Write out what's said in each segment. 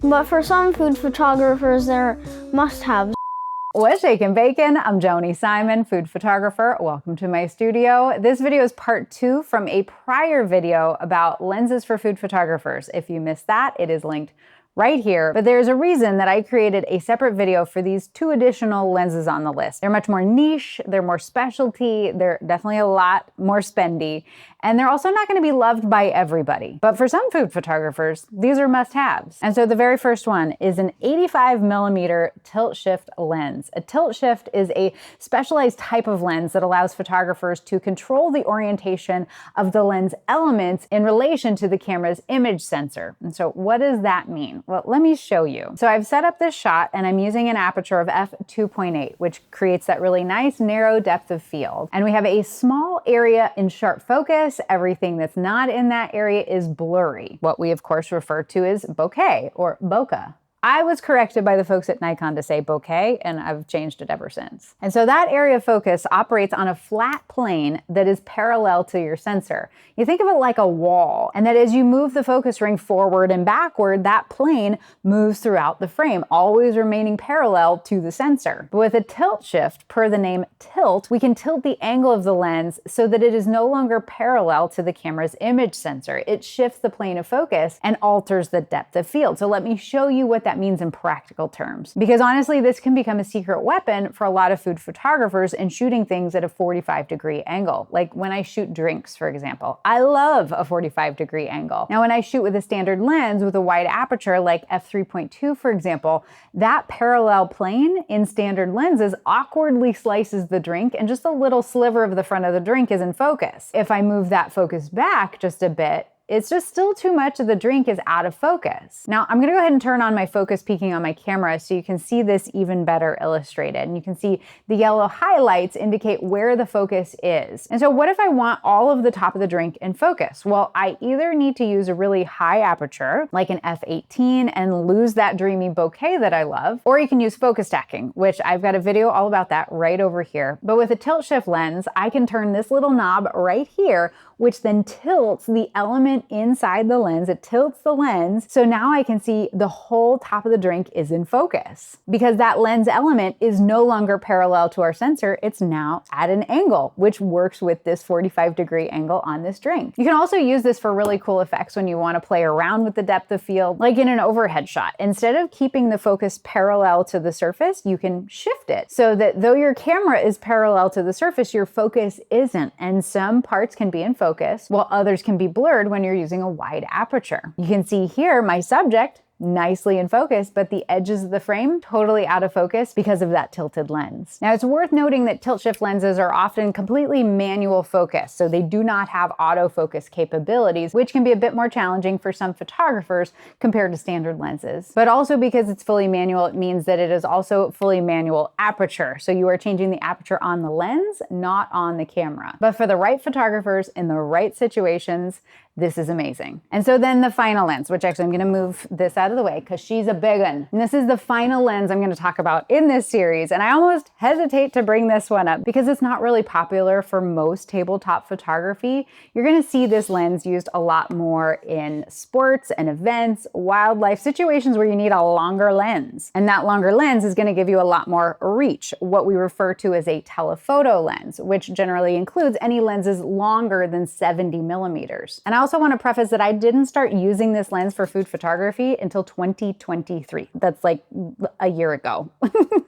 But for some food photographers, they're must-haves. What's shaking bacon? I'm Joni Simon, food photographer. Welcome to my studio. This video is part 2 from a prior video about lenses for food photographers. If you missed that, it is linked right here. But there's a reason that I created a separate video for these 2 additional lenses on the list. They're much more niche, they're more specialty, they're definitely a lot more spendy, and they're also not going to be loved by everybody. But for some food photographers, these are must-haves. And so the very first one is an 85mm tilt shift lens. A tilt shift is a specialized type of lens that allows photographers to control the orientation of the lens elements in relation to the camera's image sensor. And so what does that mean? Well, let me show you. So I've set up this shot and I'm using an aperture of f2.8, which creates that really nice narrow depth of field. And we have a small area in sharp focus. Everything that's not in that area is blurry, what we of course refer to as bokeh or bokeh. I was corrected by the folks at Nikon to say bokeh, and I've changed it ever since. And so that area of focus operates on a flat plane that is parallel to your sensor. You think of it like a wall, and that as you move the focus ring forward and backward, that plane moves throughout the frame, always remaining parallel to the sensor. But with a tilt shift, per the name tilt, we can tilt the angle of the lens so that it is no longer parallel to the camera's image sensor. It shifts the plane of focus and alters the depth of field. So let me show you what that means in practical terms. Because honestly, this can become a secret weapon for a lot of food photographers in shooting things at a 45-degree angle. Like when I shoot drinks, for example. I love a 45-degree angle. Now, when I shoot with a standard lens with a wide aperture like f3.2, for example, that parallel plane in standard lenses awkwardly slices the drink and just a little sliver of the front of the drink is in focus. If I move that focus back just a bit, it's just still too much of the drink is out of focus. Now, I'm gonna go ahead and turn on my focus peaking on my camera so you can see this even better illustrated. And you can see the yellow highlights indicate where the focus is. And so what if I want all of the top of the drink in focus? Well, I either need to use a really high aperture, like an f18, and lose that dreamy bokeh that I love, or you can use focus stacking, which I've got a video all about that right over here. But with a tilt shift lens, I can turn this little knob right here, which then tilts the element inside the lens. It tilts the lens, so now I can see the whole top of the drink is in focus. Because that lens element is no longer parallel to our sensor, it's now at an angle, which works with this 45-degree angle on this drink. You can also use this for really cool effects when you want to play around with the depth of field, like in an overhead shot. Instead of keeping the focus parallel to the surface, you can shift it so that though your camera is parallel to the surface, your focus isn't, and some parts can be in focus while others can be blurred when you're using a wide aperture. You can see here my subject nicely in focus, but the edges of the frame totally out of focus because of that tilted lens. Now, it's worth noting that tilt shift lenses are often completely manual focus, so they do not have autofocus capabilities, which can be a bit more challenging for some photographers compared to standard lenses. But also because it's fully manual, it means that it is also fully manual aperture. So you are changing the aperture on the lens, not on the camera. But for the right photographers in the right situations, this is amazing. And so then the final lens, which actually I'm gonna move this out of the way because she's a big one. And this is the final lens I'm gonna talk about in this series. And I almost hesitate to bring this one up because it's not really popular for most tabletop photography. You're gonna see this lens used a lot more in sports and events, wildlife, situations where you need a longer lens. And that longer lens is gonna give you a lot more reach, what we refer to as a telephoto lens, which generally includes any lenses longer than 70mm. And I also want to preface that I didn't start using this lens for food photography until 2023. That's like a year ago.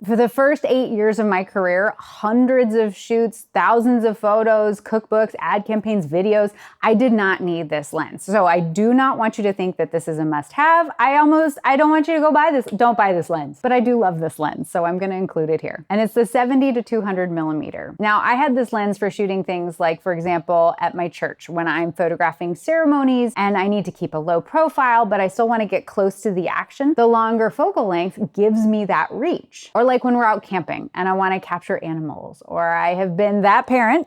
For the first 8 years of my career, hundreds of shoots, thousands of photos, cookbooks, ad campaigns, videos, I did not need this lens. So I do not want you to think that this is a must-have. I don't want you to go buy this. Don't buy this lens. But I do love this lens, so I'm going to include it here. And it's the 70 to 200mm. Now, I had this lens for shooting things like, for example, at my church when I'm photographing ceremonies and I need to keep a low profile, but I still want to get close to the action. The longer focal length gives me that reach. Or like when we're out camping and I want to capture animals, or I have been that parent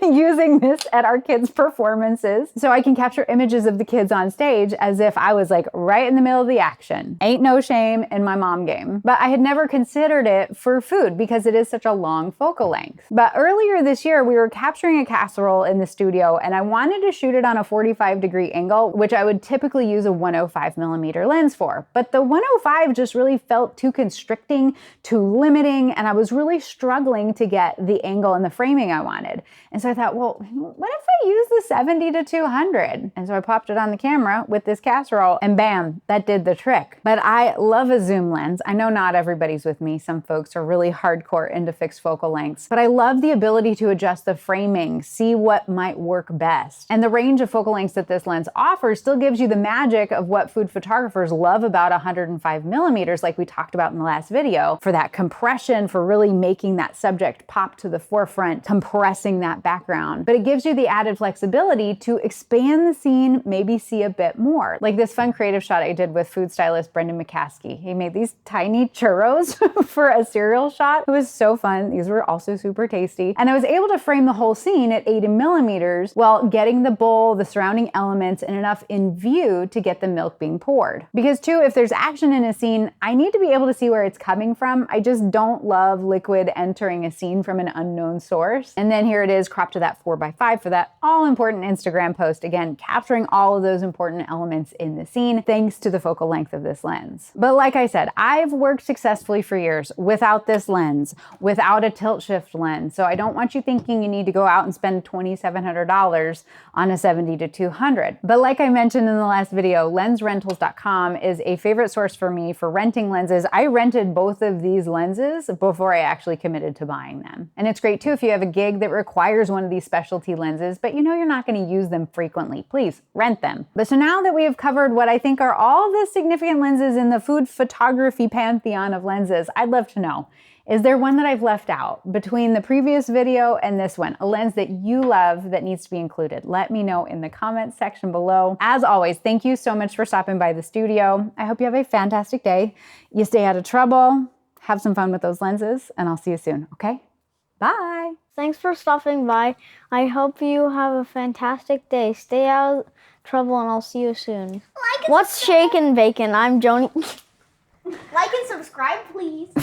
using this at our kids' performances so I can capture images of the kids on stage as if I was like right in the middle of the action. Ain't no shame in my mom game. But I had never considered it for food because it is such a long focal length. But earlier this year, we were capturing a casserole in the studio and I wanted to shoot it on a 45 45-degree angle, which I would typically use a 105mm lens for. But the 105 just really felt too constricting, too limiting, and I was really struggling to get the angle and the framing I wanted. And so I thought, well, what if I use the 70 to 200? And so I popped it on the camera with this casserole, and bam, that did the trick. But I love a zoom lens. I know not everybody's with me. Some folks are really hardcore into fixed focal lengths, but I love the ability to adjust the framing, see what might work best. And the range of focal lengths that this lens offers still gives you the magic of what food photographers love about 105mm, like we talked about in the last video, for that compression, for really making that subject pop to the forefront, compressing that background. But it gives you the added flexibility to expand the scene, maybe see a bit more. Like this fun creative shot I did with food stylist Brendan McCaskey. He made these tiny churros for a cereal shot. It was so fun. These were also super tasty. And I was able to frame the whole scene at 80mm while getting the bowl, the surrounding elements, and enough in view to get the milk being poured. Because too, if there's action in a scene, I need to be able to see where it's coming from. I just don't love liquid entering a scene from an unknown source. And then here it is cropped to that 4x5 for that all-important Instagram post. Again, capturing all of those important elements in the scene thanks to the focal length of this lens. But like I said, I've worked successfully for years without this lens, without a tilt shift lens. So I don't want you thinking you need to go out and spend $2,700 on a 70 to 200. But like I mentioned in the last video, lensrentals.com is a favorite source for me for renting lenses. I rented both of these lenses before I actually committed to buying them. And it's great too if you have a gig that requires one of these specialty lenses, but you know you're not going to use them frequently. Please rent them. But so now that we have covered what I think are all the significant lenses in the food photography pantheon of lenses, I'd love to know, is there one that I've left out between the previous video and this one? A lens that you love that needs to be included? Let me know in the comments section below. As always, thank you so much for stopping by the studio. I hope you have a fantastic day. You stay out of trouble, have some fun with those lenses, and I'll see you soon, okay? Bye. Thanks for stopping by. I hope you have a fantastic day. Stay out of trouble, and I'll see you soon. What's shaking bacon? I'm Joni. Like and subscribe, please.